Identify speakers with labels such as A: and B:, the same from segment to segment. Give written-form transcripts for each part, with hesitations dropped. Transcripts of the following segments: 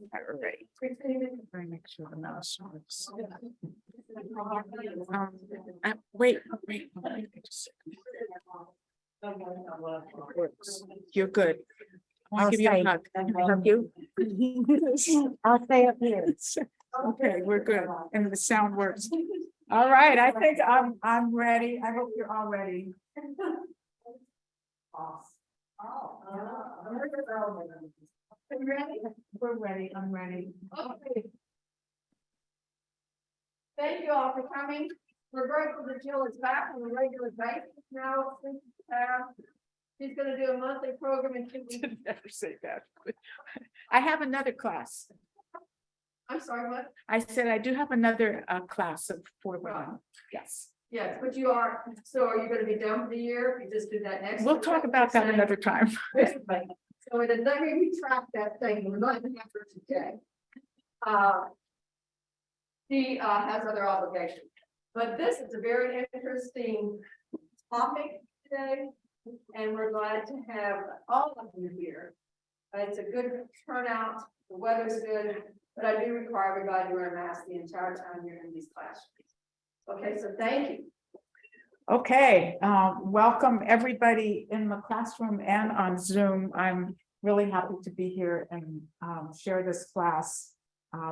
A: All right. Let me make sure the mouse works. Wait. Works. You're good. I'll give you a hug. Can I hug you?
B: I'll stay up here.
A: Okay, we're good. And the sound works. All right, I think I'm ready. I hope you're all ready. We're ready. I'm ready.
C: Okay. Thank you all for coming. We're grateful that Jill is back on a regular basis now. She's gonna do a monthly program and
A: Never say that. I have another class.
C: I'm sorry, what?
A: I said I do have another class of 4 women. Yes.
C: Yes, but you are, so are you gonna be done for the year? You just do that next.
A: We'll talk about that another time.
C: So let me retract that thing. We're not gonna have her today. She has other obligations, but this is a very interesting topic today. And we're glad to have all of you here. It's a good turnout, the weather's good, but I do require everybody to wear a mask the entire time you're in these classrooms. Okay, so thank you.
A: Okay, welcome everybody in the classroom and on Zoom. I'm really happy to be here and share this class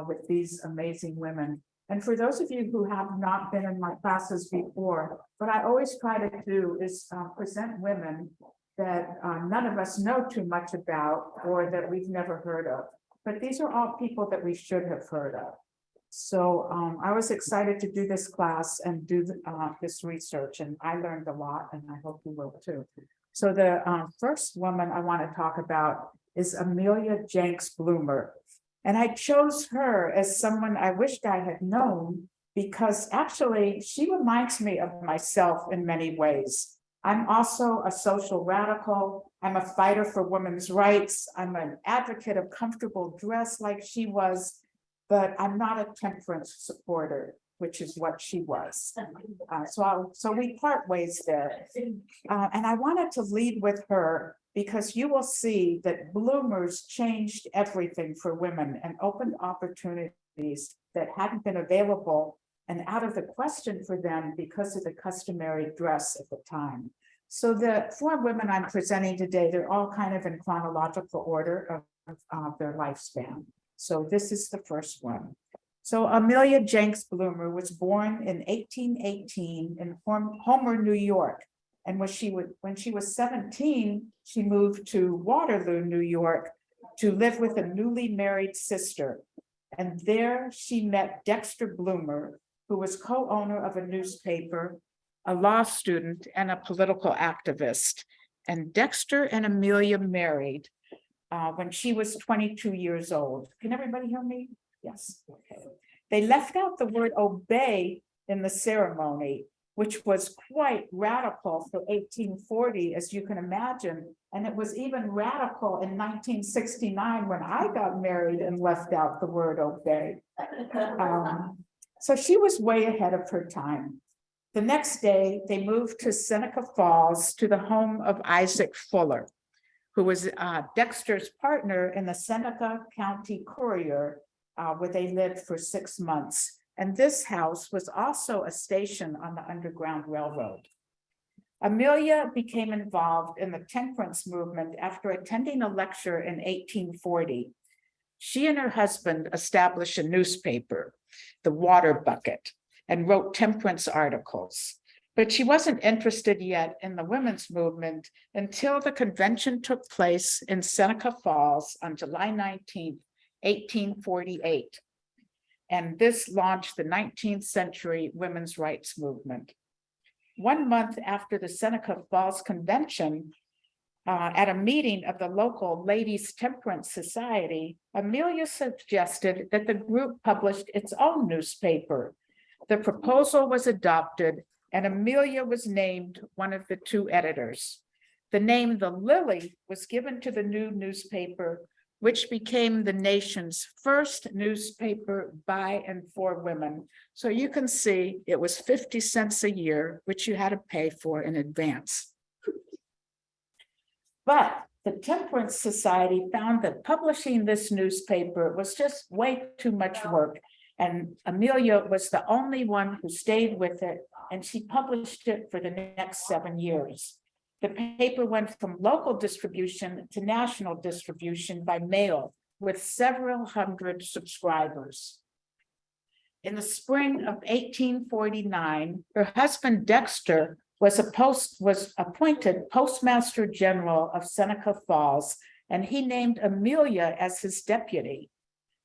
A: with these amazing women. And for those of you who have not been in my classes before, what I always try to do is present women that none of us know too much about or that we've never heard of. But these are all people that we should have heard of. So I was excited to do this class and do this research, and I learned a lot, and I hope you will too. So the first woman I want to talk about is Amelia Jenks Bloomer. And I chose her as someone I wished I had known because actually she reminds me of myself in many ways. I'm also a social radical. I'm a fighter for women's rights. I'm an advocate of comfortable dress like she was, but I'm not a temperance supporter, which is what she was. So we part ways there. And I wanted to lead with her because you will see that bloomers changed everything for women and opened opportunities that hadn't been available and out of the question for them because of the customary dress at the time. So the 4 women I'm presenting today, they're all kind of in chronological order of their lifespan. So this is the first one. So Amelia Jenks Bloomer was born in 1818 in Homer, New York. And when she was 17, she moved to Waterloo, New York, to live with a newly married sister. And there she met Dexter Bloomer, who was co-owner of a newspaper, a law student, and a political activist. And Dexter and Amelia married when she was 22 years old. Can everybody hear me? Yes. Okay. They left out the word obey in the ceremony, which was quite radical for 1840, as you can imagine. And it was even radical in 1969 when I got married and left out the word obey. So she was way ahead of her time. The next day, they moved to Seneca Falls to the home of Isaac Fuller, who was Dexter's partner in the Seneca County Courier, where they lived for 6 months. And this house was also a station on the Underground Railroad. Amelia became involved in the temperance movement after attending a lecture in 1840. She and her husband established a newspaper, The Water Bucket, and wrote temperance articles. But she wasn't interested yet in the women's movement until the convention took place in Seneca Falls on July 19th, 1848. And this launched the 19th century women's rights movement. 1 month after the Seneca Falls Convention, at a meeting of the local Ladies Temperance Society, Amelia suggested that the group published its own newspaper. The proposal was adopted, and Amelia was named one of the 2 editors. The name The Lily was given to the new newspaper, which became the nation's first newspaper by and for women. So you can see it was 50 cents a year, which you had to pay for in advance. But The Temperance Society found that publishing this newspaper was just way too much work. And Amelia was the only one who stayed with it, and she published it for the next 7 years. The paper went from local distribution to national distribution by mail with several hundred subscribers. In the spring of 1849, her husband Dexter was appointed Postmaster General of Seneca Falls, and he named Amelia as his deputy.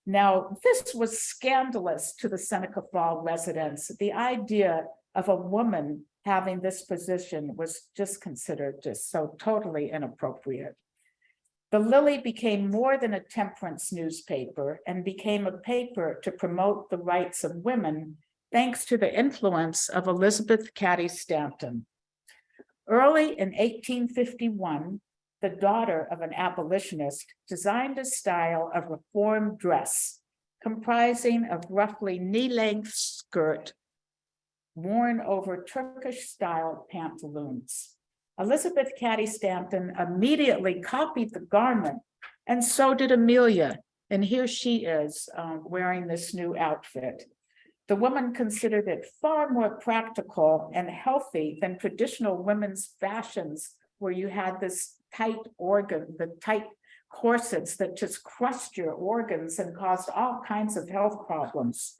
A: Now, this was scandalous to the Seneca Falls residents. The idea of a woman having this position was just considered just so totally inappropriate. The Lily became more than a temperance newspaper and became a paper to promote the rights of women, thanks to the influence of Elizabeth Cady Stanton. Early in 1851, the daughter of an abolitionist designed a style of reform dress comprising of roughly knee-length skirt worn over Turkish-style pantaloons. Elizabeth Cady Stanton immediately copied the garment, and so did Amelia. And here she is wearing this new outfit. The woman considered it far more practical and healthy than traditional women's fashions, where you had this tight the tight corsets that just crushed your organs and caused all kinds of health problems.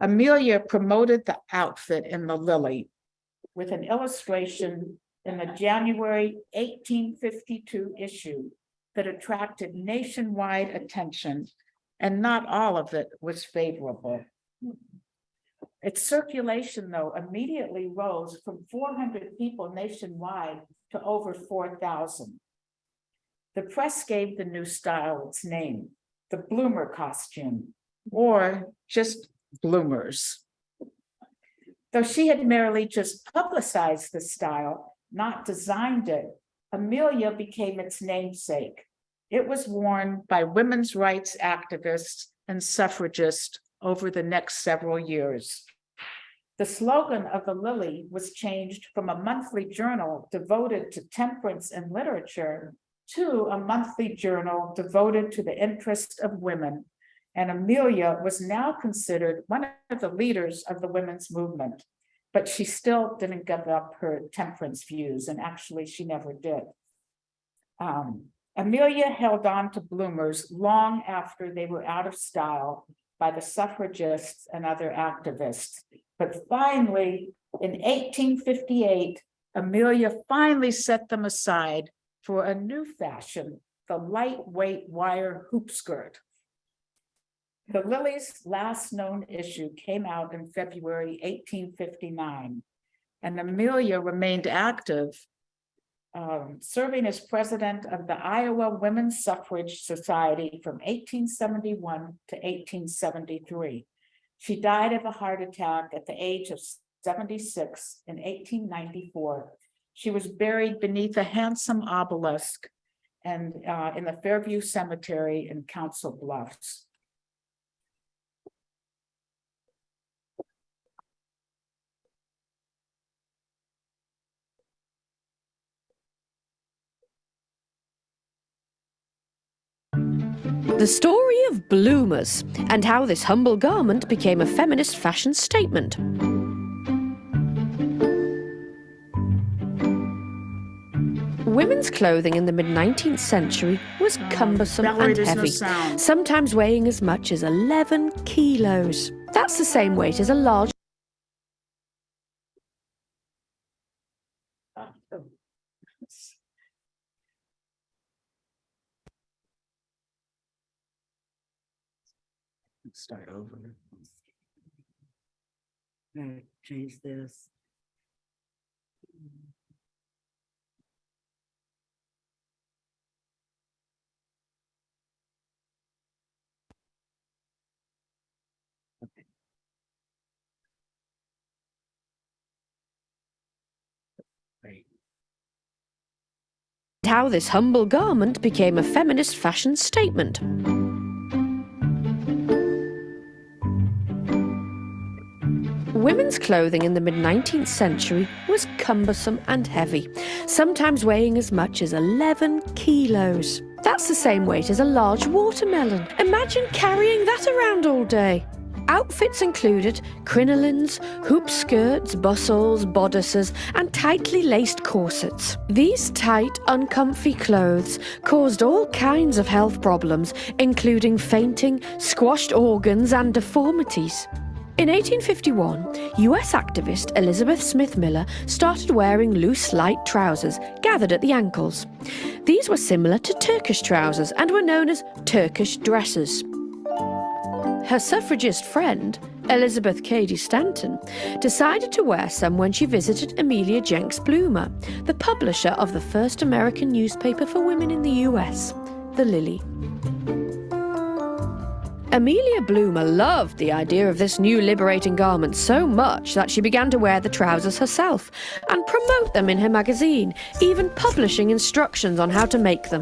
A: Amelia promoted the outfit in the Lily with an illustration in the January 1852 issue that attracted nationwide attention, and not all of it was favorable. Its circulation, though, immediately rose from 400 people nationwide to over 4,000. The press gave the new style its name, the bloomer costume, or just bloomers. Though she had merely just publicized the style, not designed it, Amelia became its namesake. It was worn by women's rights activists and suffragists over the next several years. The slogan of the Lily was changed from a monthly journal devoted to temperance and literature to a monthly journal devoted to the interests of women. And Amelia was now considered one of the leaders of the women's movement, but she still didn't give up her temperance views, and actually she never did. Amelia held on to bloomers long after they were out of style by the suffragists and other activists. But finally, in 1858, Amelia finally set them aside for a new fashion, the lightweight wire hoop skirt. The Lily's last known issue came out in February 1859, and Amelia remained active, serving as president of the Iowa Women's Suffrage Society from 1871 to 1873. She died of a heart attack at the age of 76 in 1894. She was buried beneath a handsome obelisk and in the Fairview Cemetery in Council Bluffs.
D: The story of bloomers and how this humble garment became a feminist fashion statement. Women's clothing in the mid-19th century was cumbersome and heavy, sometimes weighing as much as 11 kilos. That's the same weight as a large
E: Start over. Change this. Okay. Great.
D: how this humble garment became a feminist fashion statement. Women's clothing in the mid-19th century was cumbersome and heavy, sometimes weighing as much as 11 kilos. That's the same weight as a large watermelon. Imagine carrying that around all day. Outfits included crinolines, hoop skirts, bustles, bodices, and tightly laced corsets. These tight, uncomfy clothes caused all kinds of health problems, including fainting, squashed organs, and deformities. In 1851, US activist Elizabeth Smith Miller started wearing loose, light trousers gathered at the ankles. These were similar to Turkish trousers and were known as Turkish dresses. Her suffragist friend, Elizabeth Cady Stanton, decided to wear some when she visited Amelia Jenks Bloomer, the publisher of the first American newspaper for women in the US, The Lily. Amelia Bloomer loved the idea of this new liberating garment so much that she began to wear the trousers herself and promote them in her magazine, even publishing instructions on how to make them.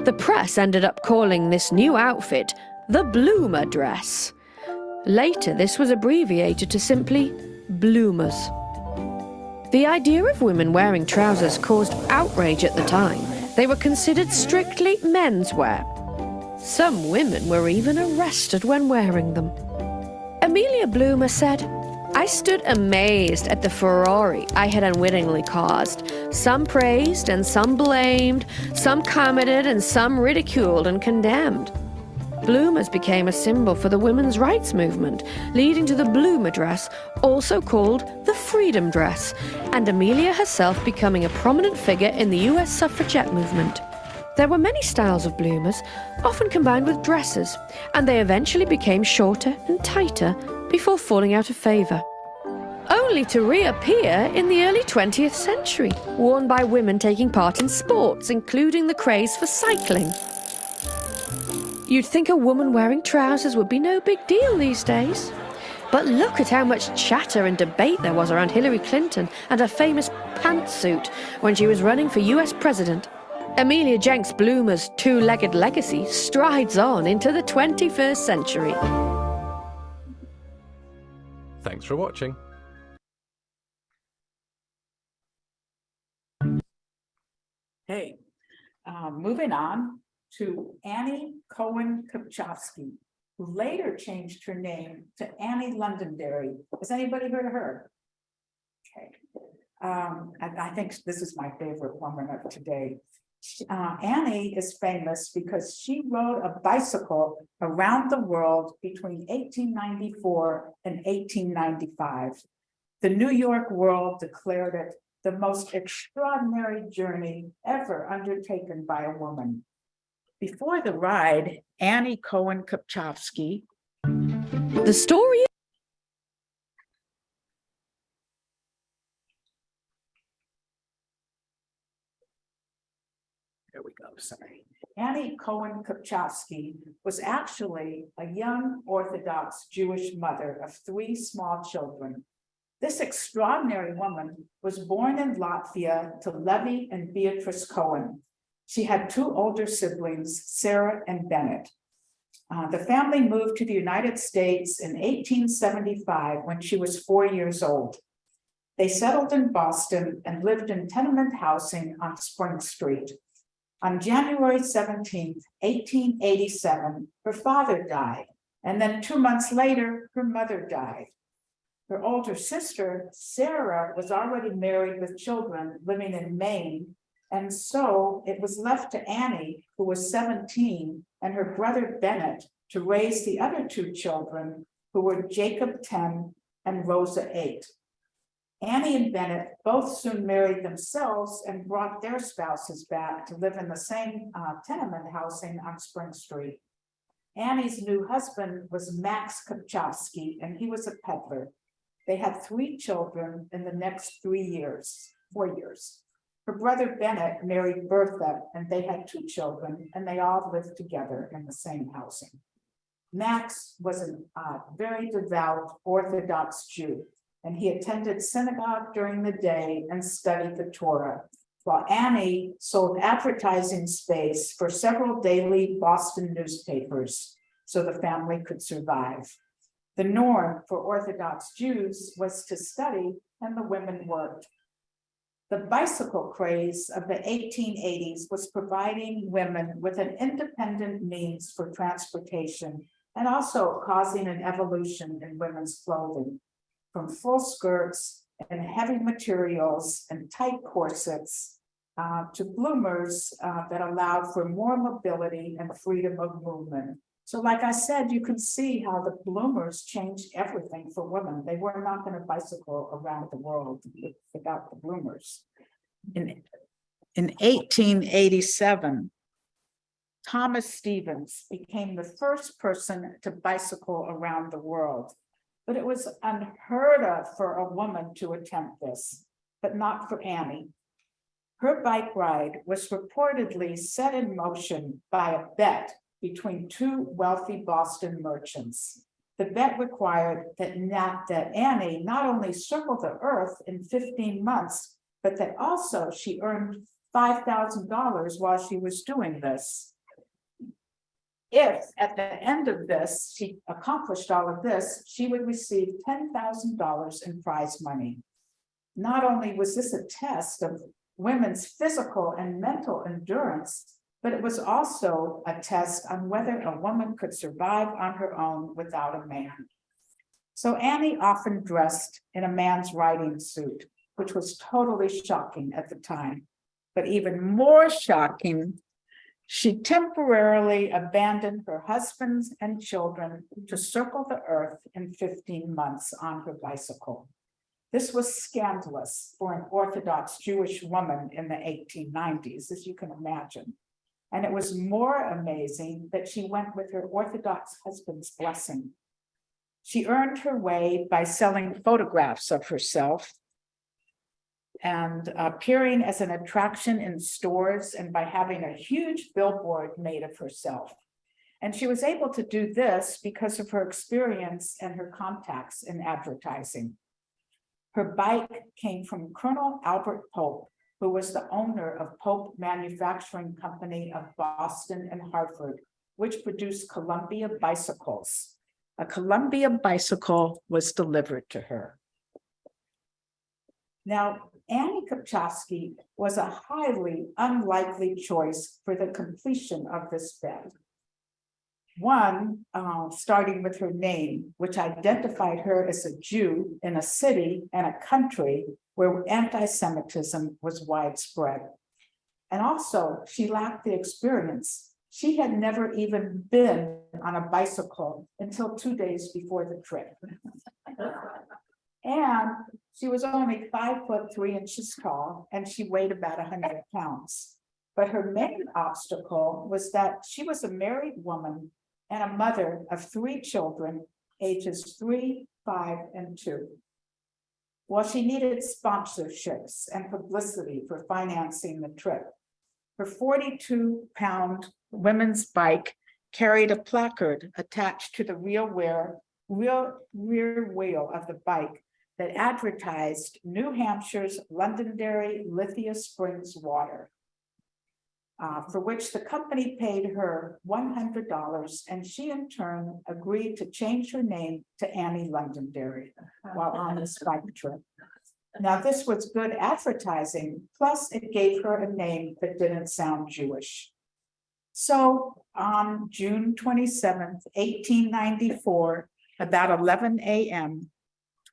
D: The press ended up calling this new outfit the Bloomer dress. Later, this was abbreviated to simply Bloomers. The idea of women wearing trousers caused outrage at the time. They were considered strictly menswear. Some women were even arrested when wearing them. Amelia Bloomer said, "I stood amazed at the furore I had unwittingly caused. Some praised and some blamed, some commented and some ridiculed and condemned." Bloomers became a symbol for the women's rights movement, leading to the Bloomer dress, also called the Freedom dress, and Amelia herself becoming a prominent figure in the US suffragette movement. There were many styles of bloomers, often combined with dresses, and they eventually became shorter and tighter before falling out of favour, only to reappear in the early 20th century, worn by women taking part in sports, including the craze for cycling. You'd think a woman wearing trousers would be no big deal these days. But look at how much chatter and debate there was around Hillary Clinton and her famous pantsuit when she was running for US president. Amelia Jenks Bloomer's two-legged legacy strides on into the 21st century.
F: Thanks for watching.
A: Hey, moving on to Annie Cohen Kupchowski, who later changed her name to Annie Londonderry. Has anybody heard of her? Okay. And I think this is my favorite woman of today. Annie is famous because she rode a bicycle around the world between 1894 and 1895. The New York World declared it the most extraordinary journey ever undertaken by a woman. Before the ride, Annie Cohen Kupchowski.
D: The story.
A: There we go, sorry. Annie Cohen Kupchowski was actually a young Orthodox Jewish mother of 3 small children. This extraordinary woman was born in Latvia to Levi and Beatrice Cohen. She had 2 older siblings, Sarah and Bennett. The family moved to the United States in 1875 when she was 4 years old. They settled in Boston and lived in tenement housing on Spring Street. On January 17, 1887, her father died, and then 2 months later, her mother died. Her older sister, Sarah, was already married with children living in Maine, and so it was left to Annie, who was 17, and her brother Bennett to raise the other 2 children, who were Jacob 10 and Rosa 8. Annie and Bennett both soon married themselves and brought their spouses back to live in the same tenement housing on Spring Street. Annie's new husband was Max Kupchowski, and he was a peddler. They had 3 children in the next 4 years. Her brother Bennett married Bertha, and they had 2 children, and they all lived together in the same housing. Max was a very devout Orthodox Jew, and he attended synagogue during the day and studied the Torah, while Annie sold advertising space for several daily Boston newspapers so the family could survive. The norm for Orthodox Jews was to study and the women worked. The bicycle craze of the 1880s was providing women with an independent means for transportation and also causing an evolution in women's clothing, from full skirts and heavy materials and tight corsets to bloomers that allowed for more mobility and freedom of movement. So like I said, you can see how the bloomers changed everything for women. They were not going to bicycle around the world without the bloomers. In 1887, Thomas Stevens became the first person to bicycle around the world. But it was unheard of for a woman to attempt this, but not for Annie. Her bike ride was reportedly set in motion by a bet between two wealthy Boston merchants. The bet required that Annie not only circle the earth in 15 months, but that also she earned $5,000 while she was doing this. If at the end of this, she accomplished all of this, she would receive $10,000 in prize money. Not only was this a test of women's physical and mental endurance, but it was also a test on whether a woman could survive on her own without a man. So Annie often dressed in a man's riding suit, which was totally shocking at the time. But even more shocking, she temporarily abandoned her husbands and children to circle the earth in 15 months on her bicycle. This was scandalous for an Orthodox Jewish woman in the 1890s, as you can imagine. And it was more amazing that she went with her Orthodox husband's blessing. She earned her way by selling photographs of herself and appearing as an attraction in stores and by having a huge billboard made of herself. And she was able to do this because of her experience and her contacts in advertising. Her bike came from Colonel Albert Pope, who was the owner of Pope Manufacturing Company of Boston and Hartford, which produced Columbia bicycles. A Columbia bicycle was delivered to her. Now, Annie Kupchowski was a highly unlikely choice for the completion of this bet. One, starting with her name, which identified her as a Jew in a city and a country where anti-Semitism was widespread. And also, she lacked the experience. She had never even been on a bicycle until 2 days before the trip. And she was only 5'3" tall, and she weighed about 100 pounds. But her main obstacle was that she was a married woman and a mother of 3 children, ages 3, 5, and 2. Well, she needed sponsorships and publicity for financing the trip. Her 42-pound women's bike carried a placard attached to the rear wheel of the bike that advertised New Hampshire's Londonderry Lithia Springs water, for which the company paid her $100, and she in turn agreed to change her name to Annie Londonderry while on this bike trip. Now, this was good advertising, plus it gave her a name that didn't sound Jewish. So on June 27th, 1894, about 11 a.m.,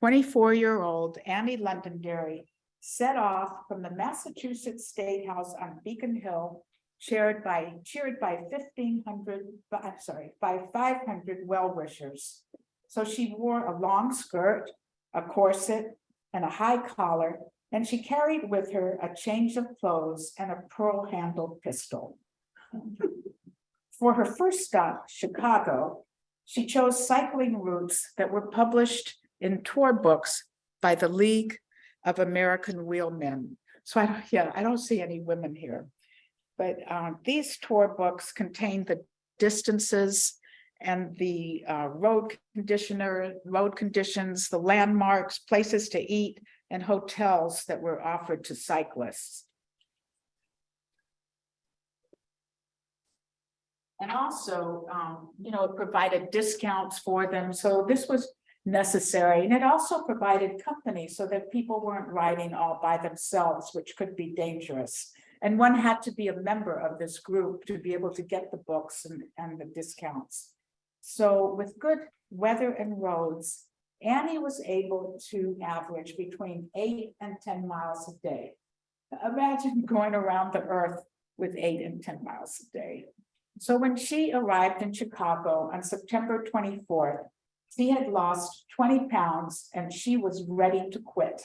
A: 24-year-old Annie Londonderry set off from the Massachusetts State House on Beacon Hill, cheered by 500 well-wishers. So she wore a long skirt, a corset, and a high collar, and she carried with her a change of clothes and a pearl-handled pistol. For her first stop, Chicago, she chose cycling routes that were published in tour books by the League of American Wheelmen. So I don't see any women here, but these tour books contain the distances and the road conditions, the landmarks, places to eat, and hotels that were offered to cyclists. And also, it provided discounts for them. So this was necessary. And it also provided company so that people weren't riding all by themselves, which could be dangerous. And one had to be a member of this group to be able to get the books and the discounts. So with good weather and roads, Annie was able to average between 8 and 10 miles a day. Imagine going around the earth with 8 and 10 miles a day. So when she arrived in Chicago on September 24th, she had lost 20 pounds and she was ready to quit.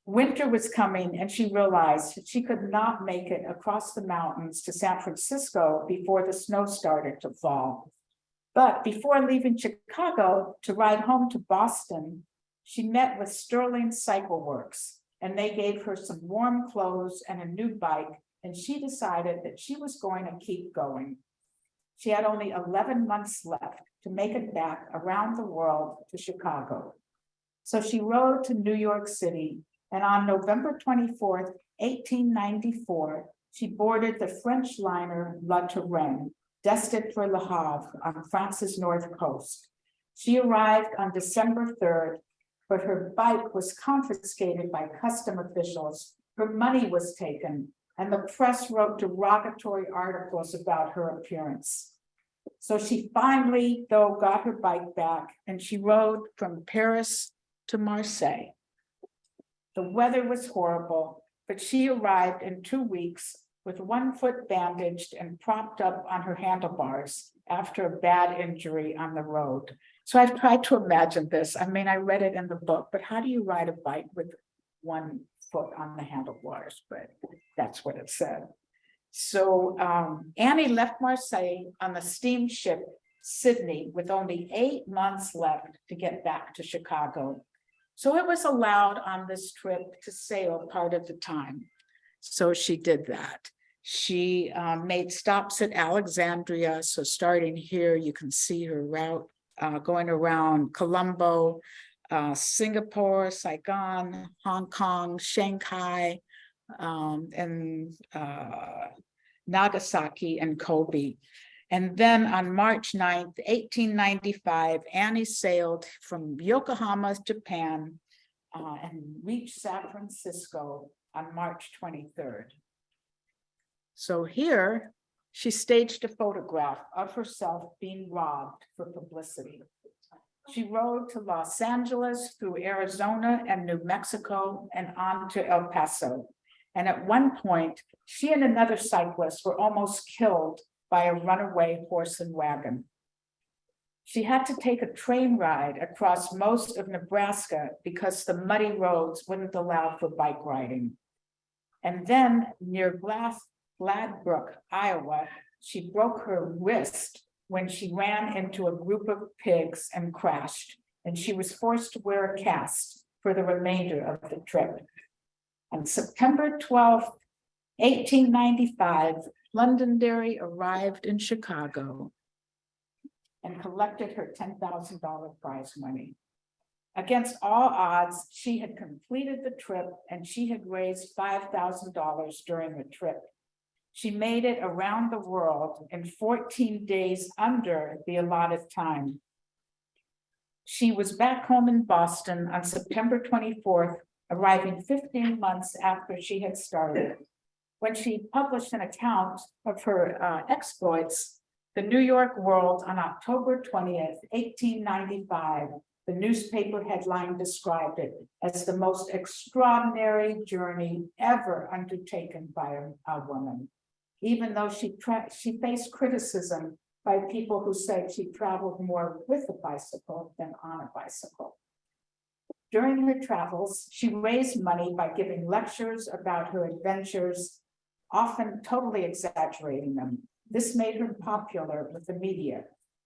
A: Winter was coming and she realized she could not make it across the mountains to San Francisco before the snow started to fall. But before leaving Chicago to ride home to Boston, she met with Sterling Cycle Works, and they gave her some warm clothes and a new bike, and she decided that she was going to keep going. She had only 11 months left to make it back around the world to Chicago. So she rode to New York City, and on November 24th, 1894, she boarded the French liner La Touraine, destined for Le Havre on France's north coast. She arrived on December 3rd, but her bike was confiscated by custom officials, her money was taken, and the press wrote derogatory articles about her appearance. So she finally, though, got her bike back, and she rode from Paris to Marseille. The weather was horrible, but she arrived in 2 weeks with one foot bandaged and propped up on her handlebars after a bad injury on the road. So I've tried to imagine this. I mean, I read it in the book, but how do you ride a bike with one foot on the handlebars? But that's what it said. So Annie left Marseille on the steamship Sydney with only 8 months left to get back to Chicago. So it was allowed on this trip to sail part of the time. So she did that. She made stops at Alexandria. So starting here, you can see her route going around Colombo, Singapore, Saigon, Hong Kong, Shanghai, and Nagasaki and Kobe. And then on March 9th, 1895, Annie sailed from Yokohama, Japan, and reached San Francisco on March 23rd. So here, she staged a photograph of herself being robbed for publicity. She rode to Los Angeles through Arizona and New Mexico and on to El Paso. And at one point, she and another cyclist were almost killed by a runaway horse and wagon. She had to take a train ride across most of Nebraska because the muddy roads wouldn't allow for bike riding. And then near Gladbrook, Iowa, she broke her wrist when she ran into a group of pigs and crashed, and she was forced to wear a cast for the remainder of the trip. On September 12th, 1895, Londonderry arrived in Chicago and collected her $10,000 prize money. Against all odds, she had completed the trip and she had raised $5,000 during the trip. She made it around the world in 14 days under the allotted time. She was back home in Boston on September 24th, arriving 15 months after she had started. When she published an account of her exploits, the New York World on October 20th, 1895, the newspaper headline described it as the most extraordinary journey ever undertaken by a woman. Even though she faced criticism by people who said she traveled more with a bicycle than on a bicycle. During her travels, she raised money by giving lectures about her adventures, often totally exaggerating them. This made her popular with the media.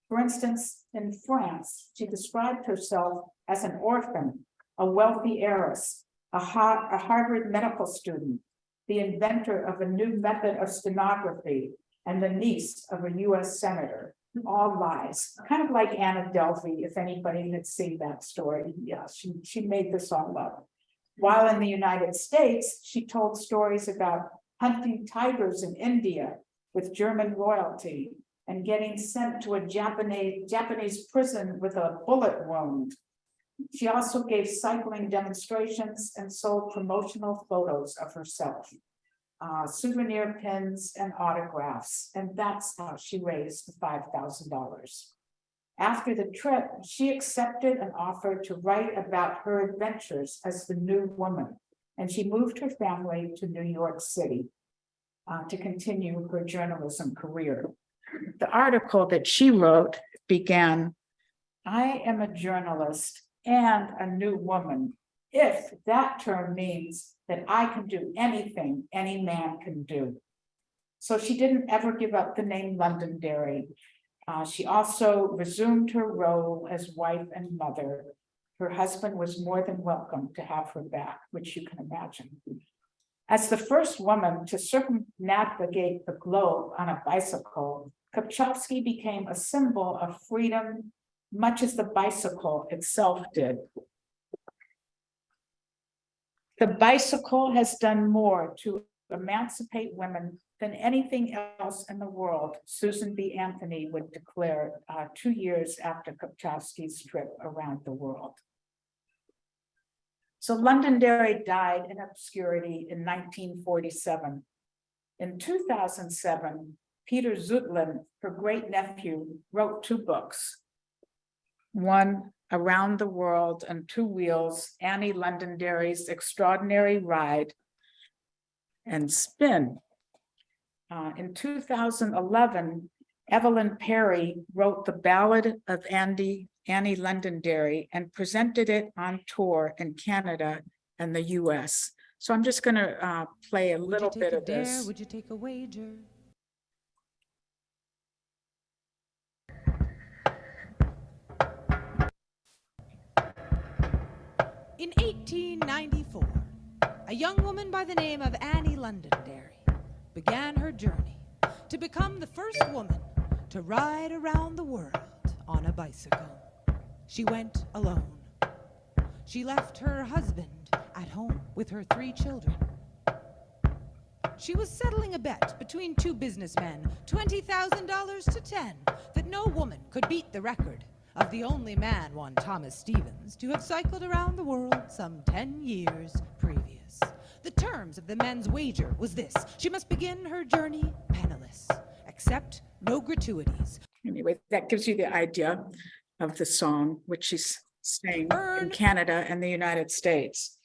A: For instance, in France, she described herself as an orphan, a wealthy heiress, a Harvard medical student, the inventor of a new method of stenography, and the niece of a US senator. All lies, kind of like Anna Delvey, if anybody had seen that story. Yeah, she made this all up. While in the United States, she told stories about hunting tigers in India with German royalty and getting sent to a Japanese prison with a bullet wound. She also gave cycling demonstrations and sold promotional photos of herself, souvenir pins and autographs, and that's how she raised the $5,000. After the trip, she accepted an offer to write about her adventures as the new woman, and she moved her family to New York City to continue her journalism career. The article that she wrote began, "I am a journalist and a new woman, if that term means that I can do anything any man can do." So she didn't ever give up the name Londonderry. She also resumed her role as wife and mother. Her husband was more than welcome to have her back, which you can imagine. As the first woman to circumnavigate the globe on a bicycle, Kupchovsky became a symbol of freedom, much as the bicycle itself did. The bicycle has done more to emancipate women than anything else in the world, Susan B. Anthony would declare 2 years after Kupchovsky's trip around the world. So Londonderry died in obscurity in 1947. In 2007, Peter Zutlin, her great-nephew, wrote 2 books. One, Around the World on 2 Wheels, Annie Londonderry's Extraordinary Ride and Spin. In 2011, Evelyn Perry wrote the Ballad of Annie Londonderry and presented it on tour in Canada and the US. So I'm just gonna play a little bit of this.
G: Would you take a wager? In 1894, a young woman by the name of Annie Londonderry began her journey to become the first woman to ride around the world on a bicycle. She went alone. She left her husband at home with her 3 children. She was settling a bet between 2 businessmen, $20,000 to 10, that no woman could beat the record of the only man, one Thomas Stevens, to have cycled around the world some 10 years previous. The terms of the men's wager was this: she must begin her journey penniless, accept no gratuities.
A: Anyway, that gives you the idea of the song, which she's sang in Canada and the United States.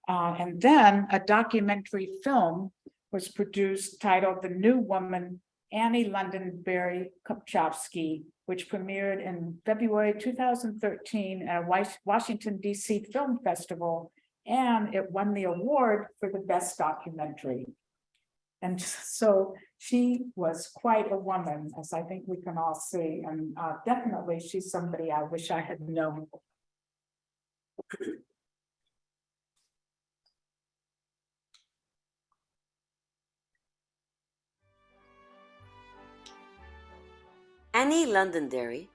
A: And then a documentary film was produced titled The New Woman, Annie Londonderry Kupchovsky, which premiered in February 2013 at a Washington, D.C. Film Festival, and it won the award for the best documentary. And so she was quite a woman, as I think we can all see, and definitely she's somebody I wish I had known.
H: Annie Londonderry,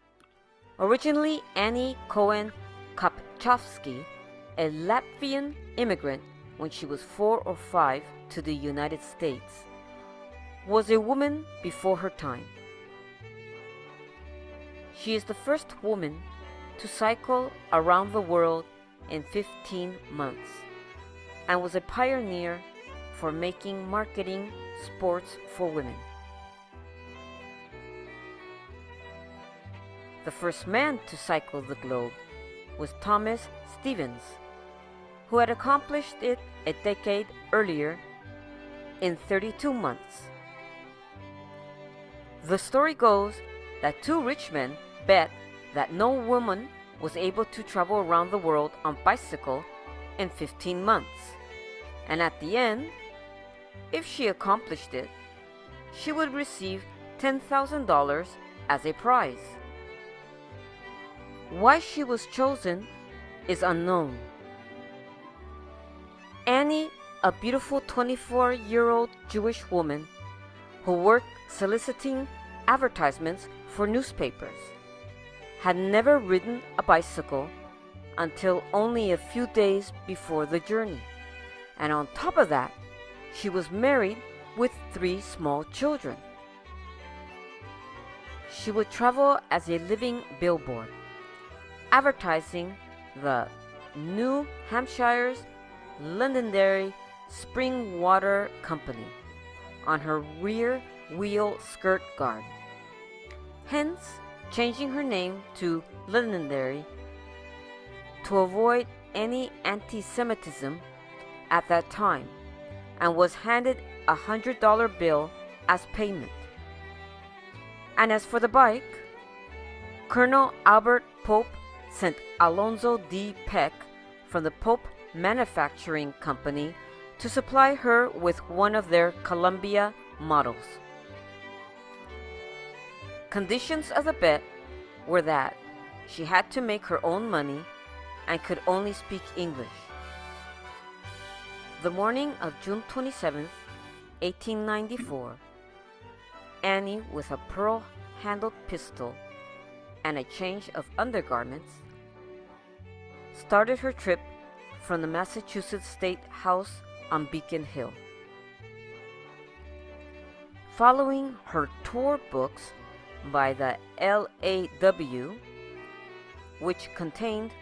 H: originally Annie Cohen Kupchovsky, a Latvian immigrant when she was 4 or 5 to the United States, was a woman before her time. She is the first woman to cycle around the world in 15 months and was a pioneer for making marketing sports for women. The first man to cycle the globe was Thomas Stevens, who had accomplished it a decade earlier in 32 months. The story goes that 2 rich men bet that no woman was able to travel around the world on bicycle in 15 months, and at the end, if she accomplished it, she would receive $10,000 as a prize. Why she was chosen is unknown. Annie, a beautiful 24-year-old Jewish woman who worked soliciting advertisements for newspapers, had never ridden a bicycle until only a few days before the journey. And on top of that, she was married with 3 small children. she would travel as a living billboard, advertising the New Hampshire's Londonderry Spring Water Company on her rear wheel skirt guard, hence changing her name to Londonderry to avoid any anti-Semitism at that time, and was handed a $100 bill as payment. And as for the bike, Colonel Albert Pope sent Alonzo D. Peck from the Pope Manufacturing Company to supply her with one of their Columbia models. Conditions of the bet were that she had to make her own money and could only speak English. The morning of June 27, 1894, Annie, with a pearl-handled pistol and a change of undergarments, started her trip from the Massachusetts State House on Beacon Hill. Following her tour books by the LAW, which contained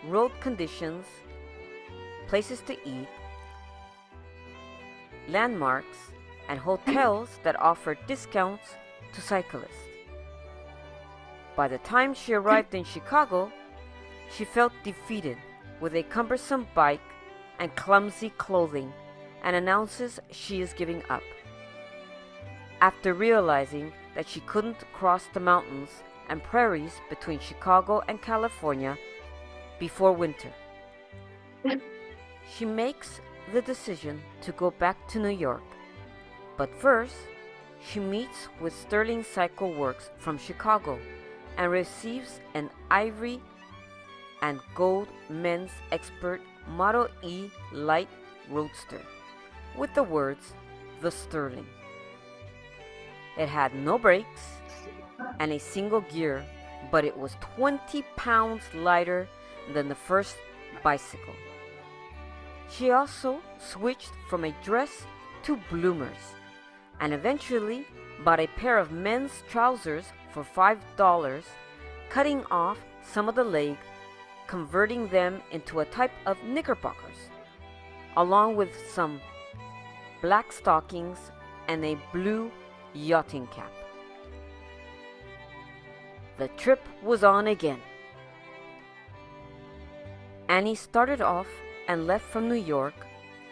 H: road conditions, places to eat, landmarks, and hotels that offered discounts to cyclists. By the time she arrived in Chicago, she felt defeated with a cumbersome bike and clumsy clothing, and announces she is giving up. After realizing that she couldn't cross the mountains and prairies between Chicago and California before winter, she makes the decision to go back to New York. But first, she meets with Sterling Cycle Works from Chicago and receives an ivory and gold men's expert Model E light roadster with the words "The Sterling." It had no brakes and a single gear, but it was 20 pounds lighter than the first bicycle. She also switched from a dress to bloomers, and eventually bought a pair of men's trousers for $5, cutting off some of the leg, converting them into a type of knickerbockers, along with some black stockings and a blue yachting cap. The trip was on again. Annie started off and left from New York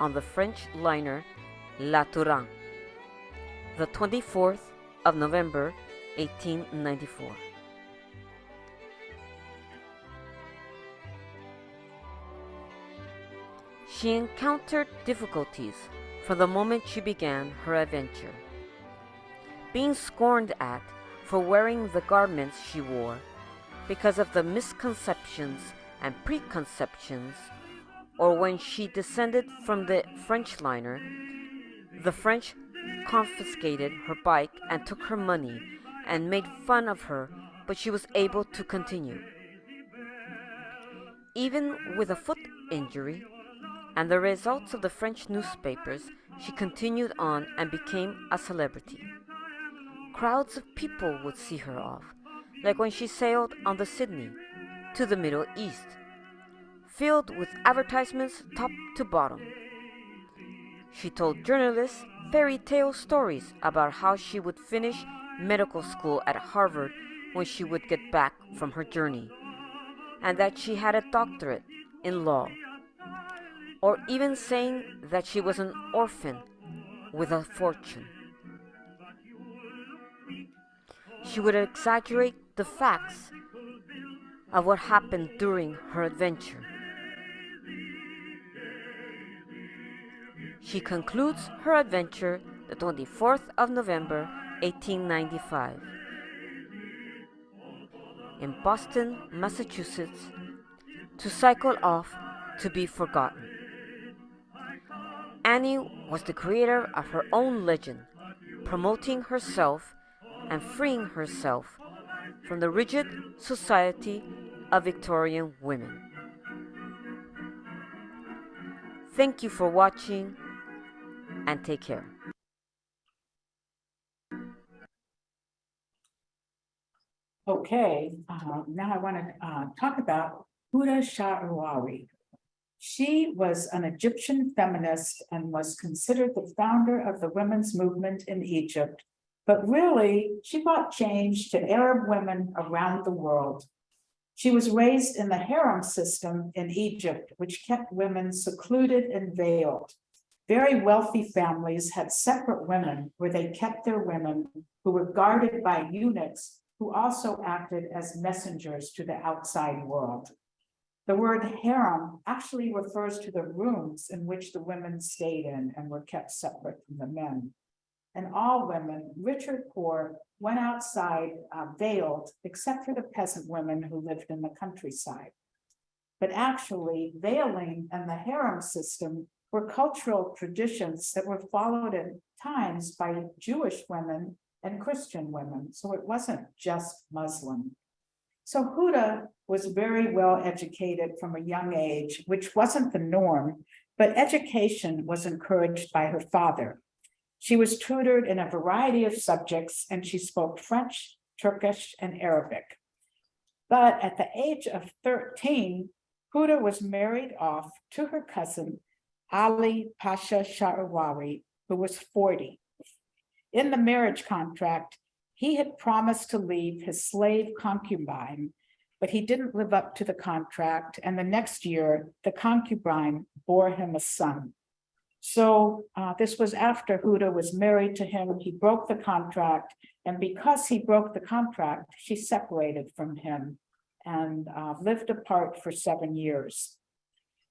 H: on the French liner La Touraine, the 24th of November, 1894. She encountered difficulties from the moment she began her adventure. Being scorned at for wearing the garments she wore because of the misconceptions and preconceptions, or when she descended from the French liner, the French confiscated her bike and took her money and made fun of her, but she was able to continue. Even with a foot injury and the results of the French newspapers, she continued on and became a celebrity. Crowds of people would see her off, like when she sailed on the Sydney to the Middle East, filled with advertisements top to bottom. She told journalists fairy tale stories about how she would finish medical school at Harvard when she would get back from her journey, and that she had a doctorate in law, or even saying that she was an orphan with a fortune. She would exaggerate the facts of what happened during her adventure. She concludes her adventure the 24th of November, 1895, in Boston, Massachusetts, to cycle off to be forgotten. Annie was the creator of her own legend, promoting herself and freeing herself from the rigid society of Victorian women. Thank you for watching, and take care.
A: Okay, now I want to talk about Huda Sha'arawi. She was an Egyptian feminist and was considered the founder of the women's movement in Egypt. But really, she brought change to Arab women around the world. She was raised in the harem system in Egypt, which kept women secluded and veiled. Very wealthy families had separate women where they kept their women who were guarded by eunuchs who also acted as messengers to the outside world. The word harem actually refers to the rooms in which the women stayed in and were kept separate from the men. And all women, rich or poor, went outside veiled, except for the peasant women who lived in the countryside. But actually, veiling and the harem system were cultural traditions that were followed at times by Jewish women and Christian women, so it wasn't just Muslim. So Huda was very well educated from a young age, which wasn't the norm, but education was encouraged by her father. She was tutored in a variety of subjects, and she spoke French, Turkish, and Arabic. But at the age of 13, Huda was married off to her cousin, Ali Pasha Sha'arawi, who was 40. In the marriage contract, he had promised to leave his slave concubine, but he didn't live up to the contract, and the next year, the concubine bore him a son. So this was after Huda was married to him. He broke the contract, and because he broke the contract, she separated from him and lived apart for 7 years.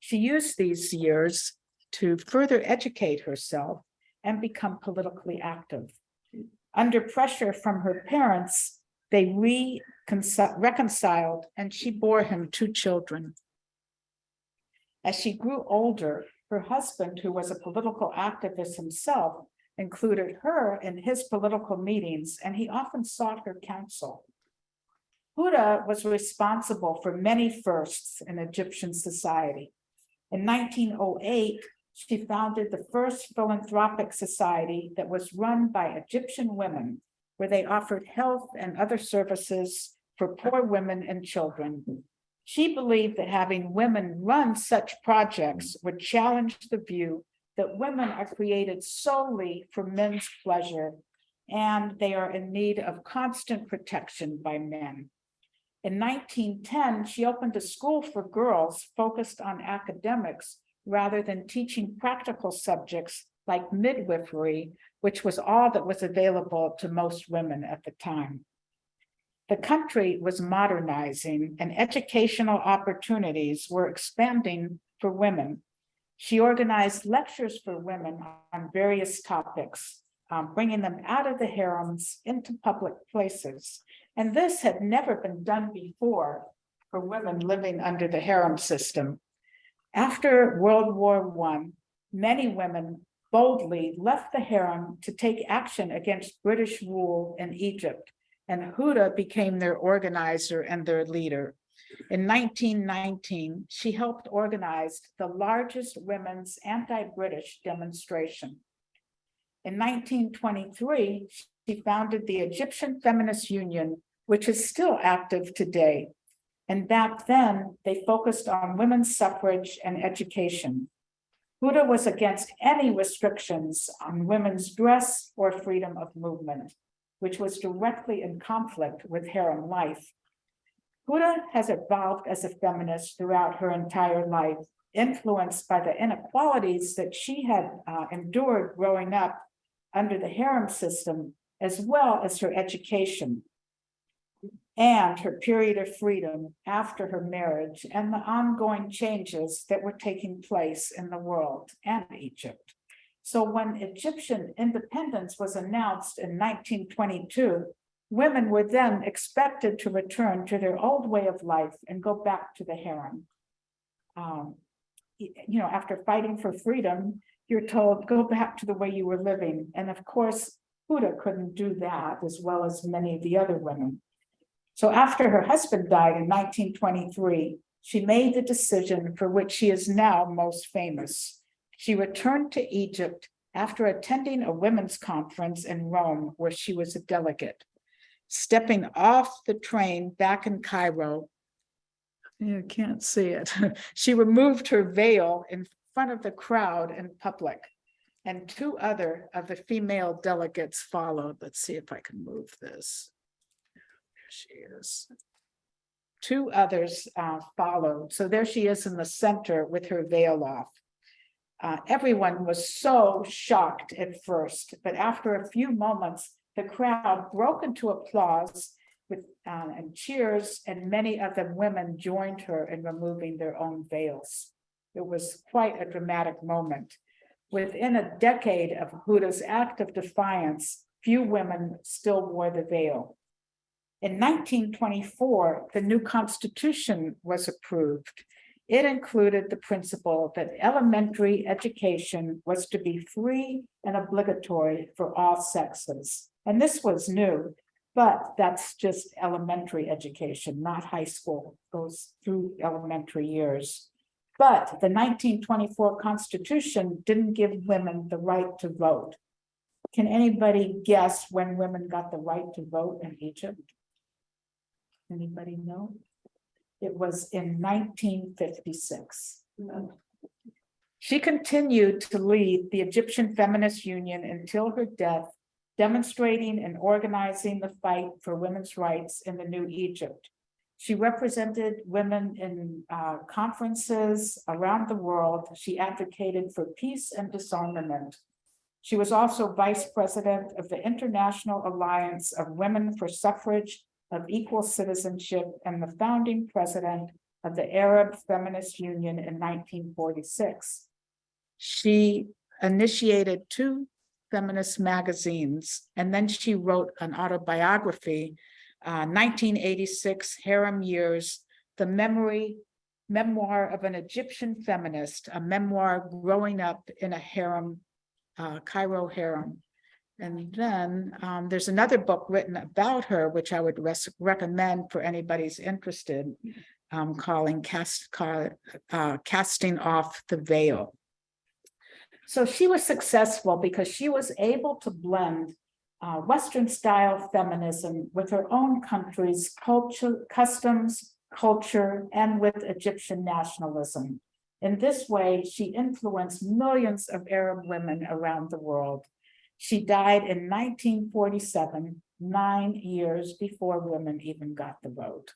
A: She used these years to further educate herself and become politically active. Under pressure from her parents, they reconciled, and she bore him 2 children. As she grew older, her husband, who was a political activist himself, included her in his political meetings, and he often sought her counsel. Huda was responsible for many firsts in Egyptian society. In 1908, she founded the first philanthropic society that was run by Egyptian women, where they offered health and other services for poor women and children. She believed that having women run such projects would challenge the view that women are created solely for men's pleasure, and they are in need of constant protection by men. In 1910, she opened a school for girls focused on academics rather than teaching practical subjects like midwifery, which was all that was available to most women at the time. The country was modernizing, and educational opportunities were expanding for women. She organized lectures for women on various topics, bringing them out of the harems into public places. And this had never been done before for women living under the harem system. After World War I, many women boldly left the harem to take action against British rule in Egypt, and Huda became their organizer and their leader. In 1919, she helped organize the largest women's anti-British demonstration. In 1923, she founded the Egyptian Feminist Union, which is still active today. And back then, they focused on women's suffrage and education. Huda was against any restrictions on women's dress or freedom of movement, which was directly in conflict with harem life. Huda has evolved as a feminist throughout her entire life, influenced by the inequalities that she had endured growing up under the harem system, as well as her education and her period of freedom after her marriage and the ongoing changes that were taking place in the world and Egypt. So when Egyptian independence was announced in 1922, women were then expected to return to their old way of life and go back to the harem. After fighting for freedom, you're told, go back to the way you were living. And of course, Huda couldn't do that, as well as many of the other women. So after her husband died in 1923, she made the decision for which she is now most famous. She returned to Egypt after attending a women's conference in Rome, where she was a delegate. stepping off the train back in Cairo. You can't see it. She removed her veil in front of the crowd in public, and two other of the female delegates followed. Let's see if I can move this. There she is. Two others followed. So there she is in the center with her veil off. Everyone was so shocked at first, but after a few moments, the crowd broke into applause and cheers, and many of the women joined her in removing their own veils. It was quite a dramatic moment. Within a decade of Huda's act of defiance, few women still wore the veil. In 1924, the new Constitution was approved. It included the principle that elementary education was to be free and obligatory for all sexes. And this was new, but that's just elementary education, not high school, goes through elementary years. But the 1924 Constitution didn't give women the right to vote. Can anybody guess when women got the right to vote in Egypt? Anybody know? It was in 1956. She continued to lead the Egyptian Feminist Union until her death, demonstrating and organizing the fight for women's rights in the new Egypt. She represented women in conferences around the world. She advocated for peace and disarmament. She was also vice president of the International Alliance of Women for Suffrage of Equal Citizenship and the founding president of the Arab Feminist Union in 1946. She initiated 2 feminist magazines, and then she wrote an autobiography, 1986, Harem Years, the memoir of an Egyptian feminist, a memoir growing up in a harem, Cairo harem. And then there's another book written about her, which I would recommend for anybody's interested, calling Casting Off the Veil. So she was successful because she was able to blend Western style feminism with her own country's culture, customs, culture, and with Egyptian nationalism. In this way, she influenced millions of Arab women around the world. She died in 1947, 9 years before women even got the vote.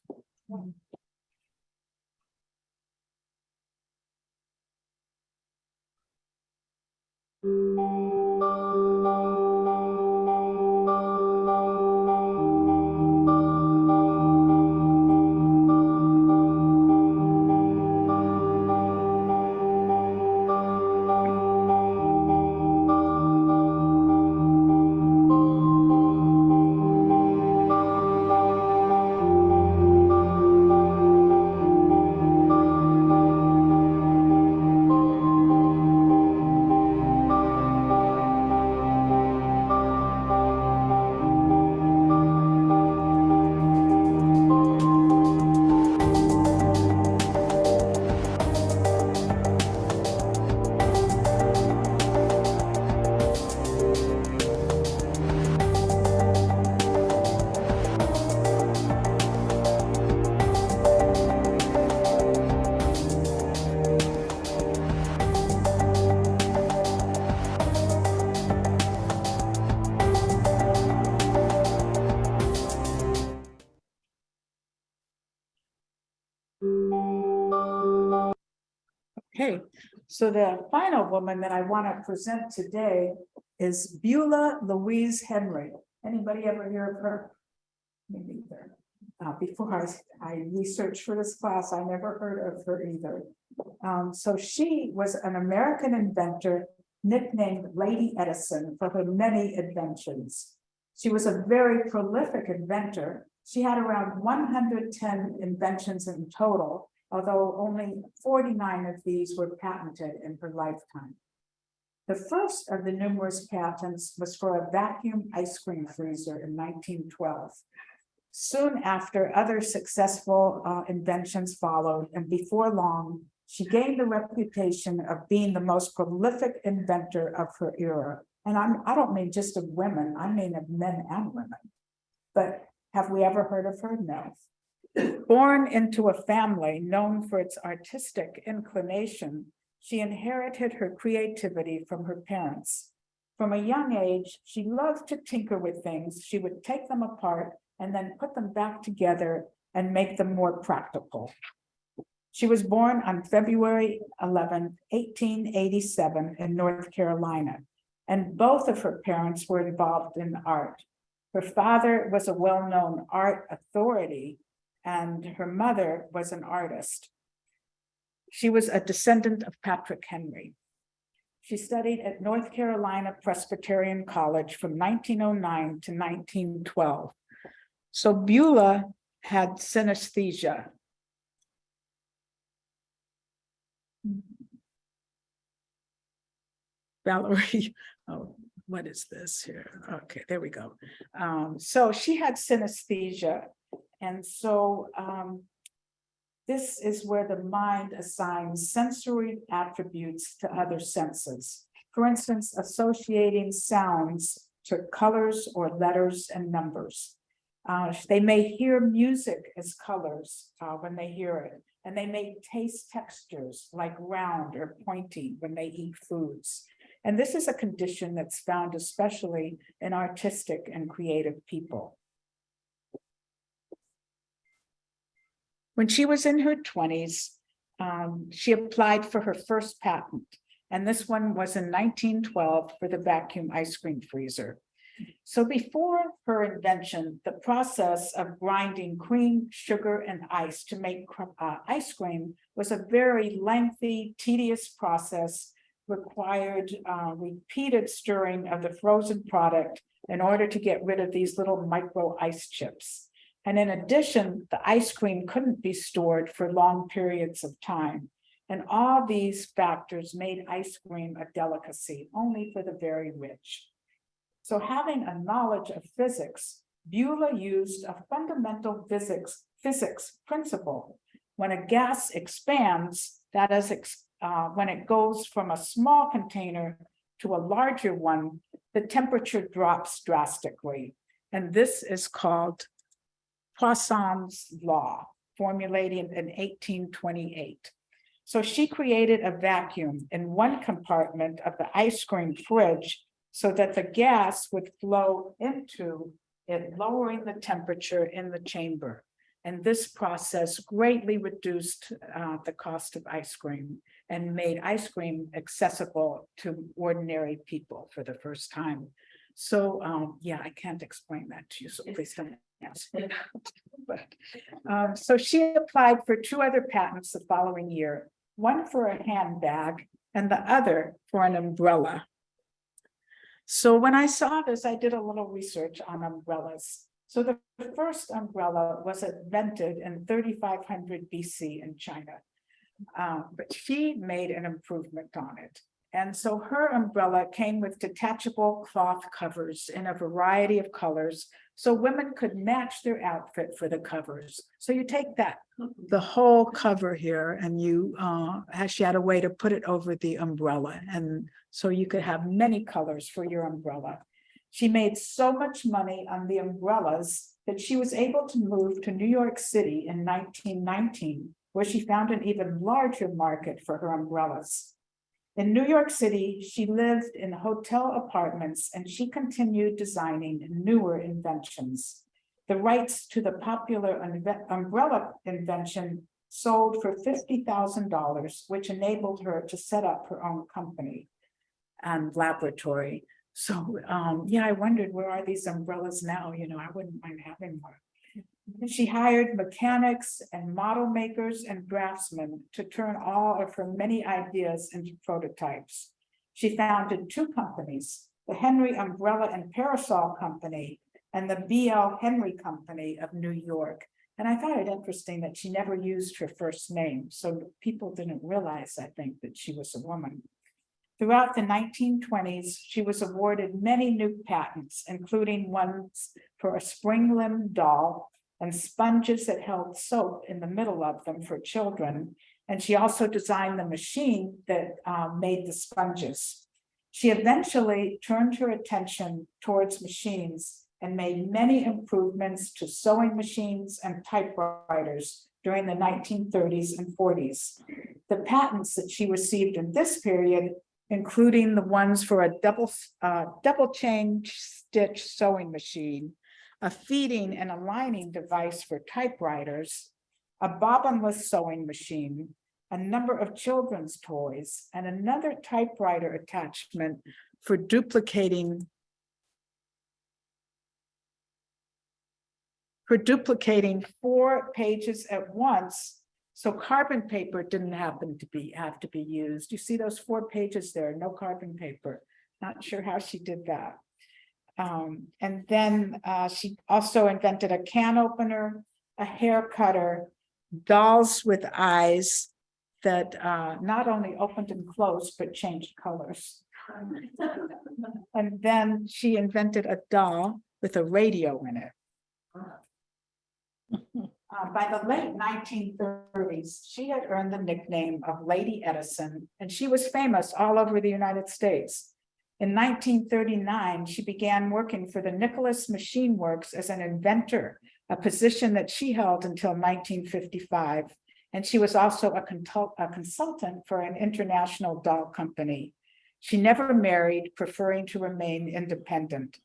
A: Okay, so the final woman that I want to present today is Beulah Louise Henry. Anybody ever hear of her? Me neither. Before I researched for this class, I never heard of her either. So she was an American inventor nicknamed Lady Edison for her many inventions. She was a very prolific inventor. She had around 110 inventions in total, although only 49 of these were patented in her lifetime. The first of the numerous patents was for a vacuum ice cream freezer in 1912. Soon after, other successful inventions followed, and before long, she gained the reputation of being the most prolific inventor of her era. And I don't mean just of women, I mean of men and women. But Have we ever heard of her? No. Born into a family known for its artistic inclination, she inherited her creativity from her parents. From a young age, she loved to tinker with things. She would take them apart and then put them back together and make them more practical. She was born on February 11, 1887 in North Carolina, and both of her parents were involved in art. Her father was a well-known art authority, and her mother was an artist. She was a descendant of Patrick Henry. She studied at North Carolina Presbyterian College from 1909 to 1912. So Beulah had synesthesia. Valerie, oh, what is this here? Okay, there we go. So she had synesthesia. And so this is where the mind assigns sensory attributes to other senses. For instance, associating sounds to colors or letters and numbers. They may hear music as colors when they hear it, and they may taste textures like round or pointy when they eat foods. And this is a condition that's found especially in artistic and creative people. When she was in her 20s, she applied for her first patent, and this one was in 1912 for the vacuum ice cream freezer. So before her invention, the process of grinding cream, sugar, and ice to make ice cream was a very lengthy, tedious process, required repeated stirring of the frozen product in order to get rid of these little micro ice chips. And in addition, the ice cream couldn't be stored for long periods of time. And all these factors made ice cream a delicacy only for the very rich. So having a knowledge of physics, Beulah used a fundamental physics principle. When a gas expands, that is, when it goes from a small container to a larger one, the temperature drops drastically. And this is called Poisson's law, formulated in 1828. So she created a vacuum in one compartment of the ice cream fridge so that the gas would flow into it, lowering the temperature in the chamber. And this process greatly reduced the cost of ice cream and made ice cream accessible to ordinary people for the first time. So yeah, I can't explain that to you, so please don't ask me. But, so she applied for 2 other patents the following year, one for a handbag and the other for an umbrella. So when I saw this, I did a little research on umbrellas. So the first umbrella was invented in 3500 BC in China, but she made an improvement on it. And so her umbrella came with detachable cloth covers in a variety of colors, so women could match their outfit for the covers. So you take that, the whole cover here, and you, she had a way to put it over the umbrella. And so you could have many colors for your umbrella. She made so much money on the umbrellas that she was able to move to New York City in 1919, where she found an even larger market for her umbrellas. In New York City, she lived in hotel apartments and she continued designing newer inventions. The rights to the popular umbrella invention sold for $50,000, which enabled her to set up her own company and laboratory. So yeah, I wondered, where are these umbrellas now? You know, I wouldn't mind having one. She hired mechanics and model makers and draftsmen to turn all of her many ideas into prototypes. She founded 2 companies, the Henry Umbrella and Parasol Company and the B.L. Henry Company of New York. And I found it interesting that she never used her first name, so people didn't realize, I think, that she was a woman. Throughout the 1920s, she was awarded many new patents, including ones for a spring-limbed doll and sponges that held soap in the middle of them for children. And she also designed the machine that made the sponges. She eventually turned her attention towards machines and made many improvements to sewing machines and typewriters during the 1930s and 40s. The patents that she received in this period, including the ones for a double chain stitch sewing machine, a feeding and aligning device for typewriters, a bobbinless sewing machine, a number of children's toys, and another typewriter attachment for duplicating 4 pages at once. So carbon paper didn't have to be used. You see those 4 pages there, no carbon paper. Not sure how she did that. And then she also invented a can opener, a hair cutter, dolls with eyes that not only opened and closed, but changed colors. And then she invented a doll with a radio in it. By the late 1930s, she had earned the nickname of Lady Edison, and she was famous all over the United States. In 1939, she began working for the Nicholas Machine Works as an inventor, a position that she held until 1955. And she was also a consultant for an international doll company. She never married, preferring to remain independent.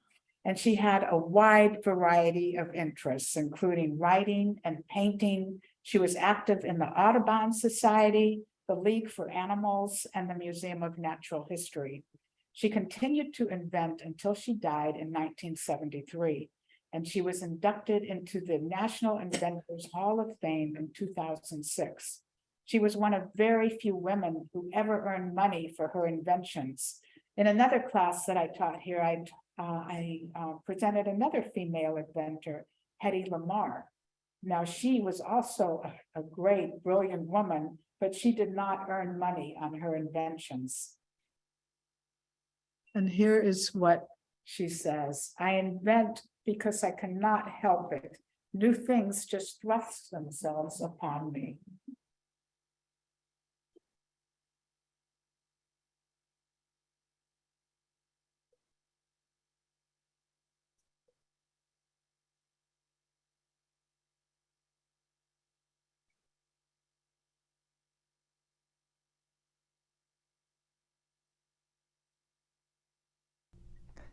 A: And she had a wide variety of interests, including writing and painting. She was active in the Audubon Society, the League for Animals, and the Museum of Natural History. She continued to invent until she died in 1973, and she was inducted into the National Inventors Hall of Fame in 2006. She was one of very few women who ever earned money for her inventions. In another class that I taught here, I presented another female inventor, Hedy Lamarr. Now, she was also a great, brilliant woman, but she did not earn money on her inventions. And here is what she says: I invent because I cannot help it. New things just thrust themselves upon me.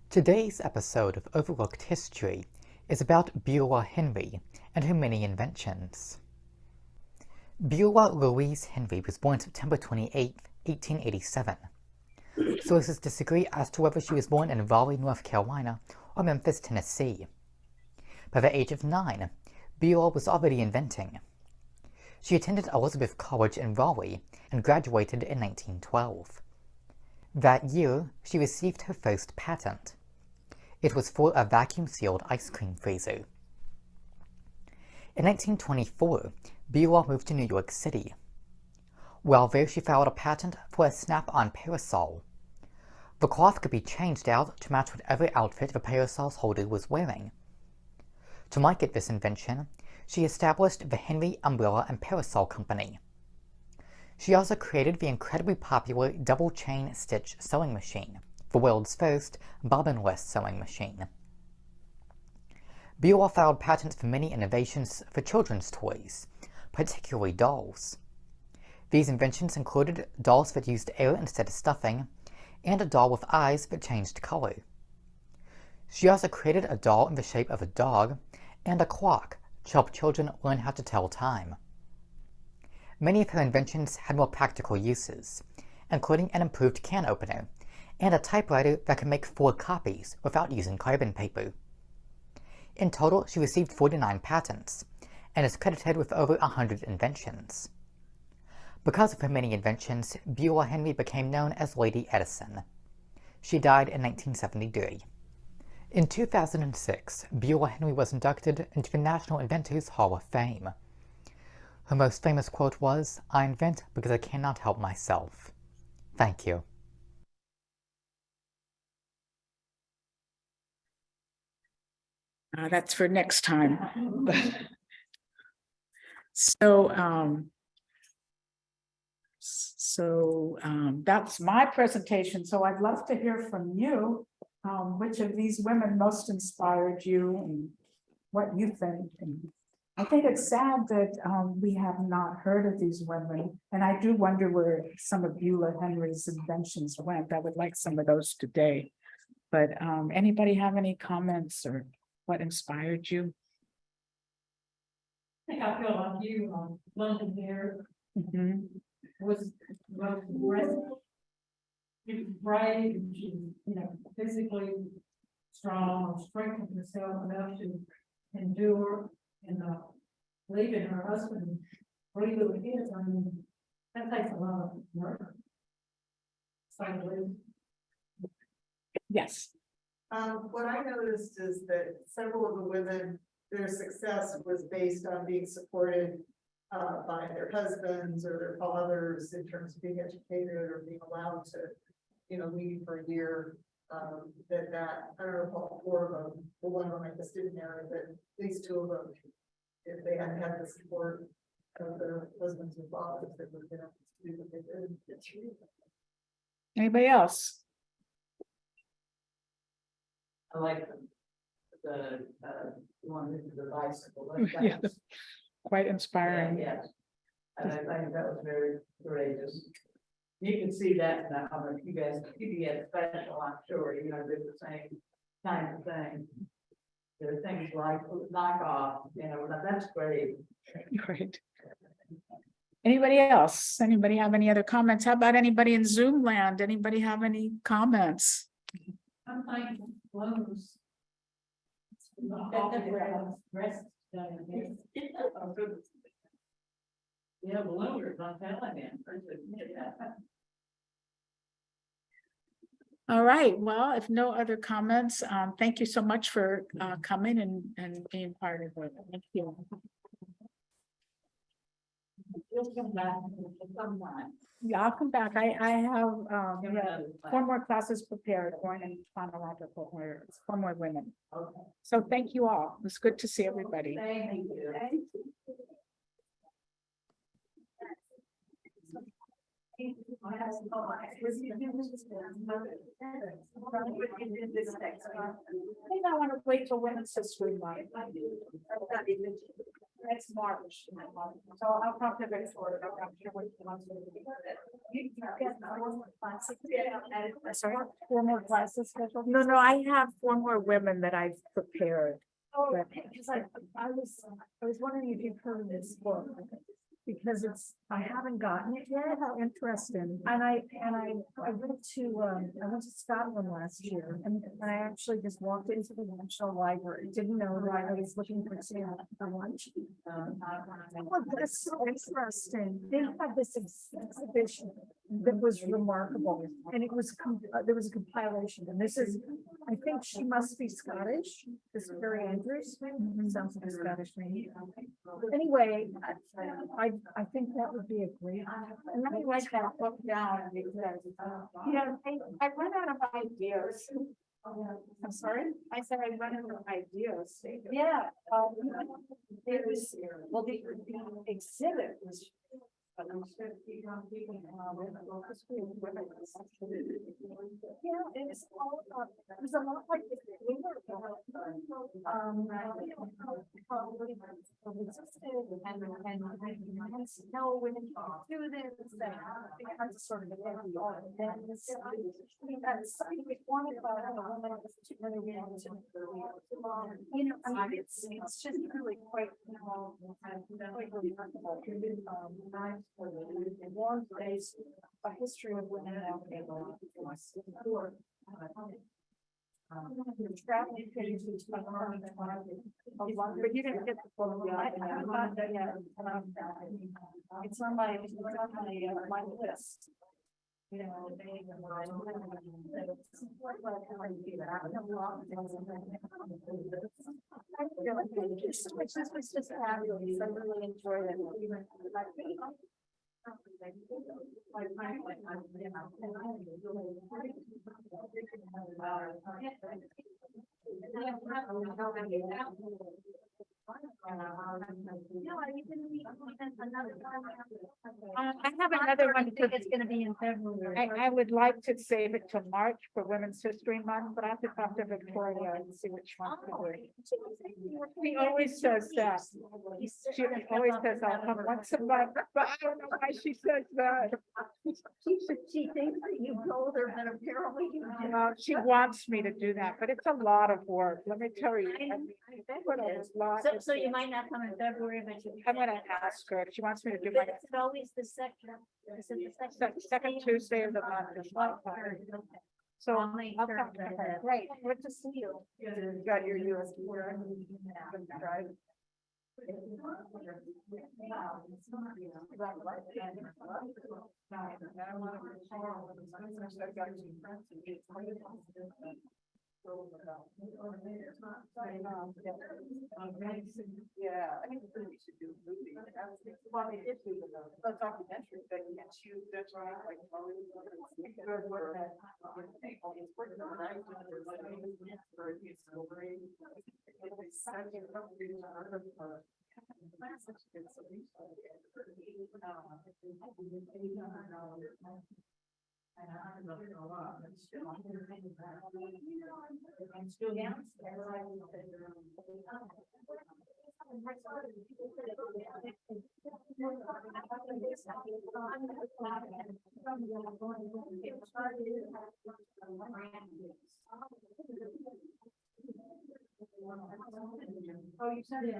I: Today's episode of Overlooked History is about Beulah Henry and her many inventions. Beulah Louise Henry was born September 28, 1887. Sources disagree as to whether she was born in Raleigh, North Carolina or Memphis, Tennessee. By the age of 9, Beulah was already inventing. She attended Elizabeth College in Raleigh and graduated in 1912. That year, she received her first patent. It was for a vacuum-sealed ice cream freezer. In 1924, Beulah moved to New York City. While there, she filed a patent for a snap-on parasol. The cloth could be changed out to match whatever outfit the parasol's holder was wearing. To market this invention, she established the Henry Umbrella and Parasol Company. She also created the incredibly popular double-chain stitch sewing machine, the world's first bobbinless sewing machine. Beulah filed patents for many innovations for children's toys, particularly dolls. These inventions included dolls that used air instead of stuffing, and a doll with eyes that changed color. She also created a doll in the shape of a dog and a clock to help children learn how to tell time. Many of her inventions had more practical uses, including an improved can opener and a typewriter that could make 4 copies without using carbon paper. In total, she received 49 patents and is credited with over 100 inventions. Because of her many inventions, Beulah Henry became known as Lady Edison. She died in 1973. In 2006, Beulah Henry was inducted into the National Inventors Hall of Fame. Her most famous quote was, "I invent because I cannot help myself." Thank you.
A: That's for next time. So that's my presentation. So I'd love to hear from you. which of these women most inspired you and what you think. And I think it's sad that we have not heard of these women. And I do wonder where some of Beulah Henry's inventions went. I would like some of those today. But anybody have any comments or what inspired you?
C: I think I feel like you, London here
A: Mhm.
C: was aggressive. She was brave and she, physically strong, strengthened herself enough to endure and leaving her husband, 3 little kids. I mean, that takes a lot of work. So,
A: Yes.
J: What I noticed is that several of the women, their success was based on being supported by their husbands or their fathers in terms of being educated or being allowed to, leave for a year. That I don't know if all 4 of them, the one of them I just didn't marry, but at least 2 of them, if they hadn't had the support of their husbands and fathers, they would have been able to do what they did.
A: Anybody else?
C: I like the one with the bicycle.
A: Yeah, quite inspiring.
C: Yes. And I think that was very courageous. You can see that now, if you guys, special, I'm sure, did the same kind of thing. There are things like knockoff, that's great.
A: Great. Anybody else? Anybody have any other comments? How about anybody in Zoom land? Anybody have any comments?
C: I'm thankful balloons. Yeah, ballooners, I'm telling you.
A: All right, well, if no other comments, thank you so much for coming and being part of it. Thank you.
C: You'll come back sometime.
A: Yeah, I'll come back. I have 4 more classes prepared, going in chronological order. It's 4 more women.
C: Okay.
A: So thank you all. It was good to see everybody.
C: Thank you.
A: I think I want to wait till Women's History Month. It's March. So I'll talk to Victoria. I'm sure what she wants to do. Sorry, 4 more classes scheduled? No, I have 4 more women that I've prepared.
B: Oh, because I was wondering if you've heard of this book. Because I haven't gotten it yet. How interesting. And I went to Scotland last year and I actually just walked into the National Library. Didn't know that I was looking for lunch. Oh, that's so interesting. They had this exhibition that was remarkable and it was, there was a compilation and this is, I think she must be Scottish. This is Carrie Andrews. Sounds like a Scottish name. Anyway, I think that would be a great.
A: And let me write that book down because, I run out of ideas. I'm sorry? I said I run out of ideas.
B: Yeah. It was, well, the exhibit was. Yeah, it's all about, it was a lot like the and no women can't do this, and it had to sort of then something wanted about a woman to really be able to, I mean, it's just really quite, quite remarkable. One place, a history of women out there. Traveling pages, but you didn't get the photo. It's on my my list. This was just fabulous. I really enjoyed it. No, I didn't meet
A: I have another one.
B: think it's gonna be in February.
A: I would like to save it to March for Women's History Month, but I have to talk to Victoria and see which one to do. She always says that. She always says I'll come once a month, but I don't know why she says that.
B: She thinks that you told her, but apparently you didn't.
A: She wants me to do that, but it's a lot of work, let me tell you.
B: I bet
A: Put
B: it
A: a
B: is.
A: lot
B: So
A: into
B: you
A: it.
B: might not come in February, but you.
A: I'm gonna ask her if she wants me to do
B: But
A: my
B: is it always the second? Is it the second?
A: second Tuesday of the month. is my time. So
B: I'll make
A: I'll
B: sure
A: talk to
B: that
A: her.
B: it-
A: Great, good to see you. You got your USB. Right. Yeah, I think we should do a movie. Well, they did do the documentary, but you can choose, that's right, like. Oh, you said it.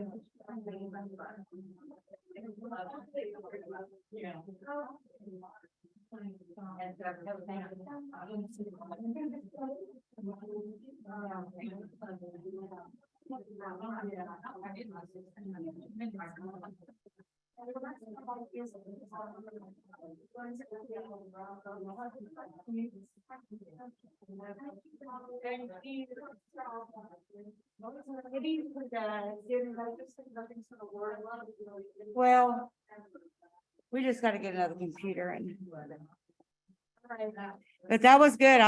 A: Yeah.
E: Well, we just gotta get another computer and. But that was good.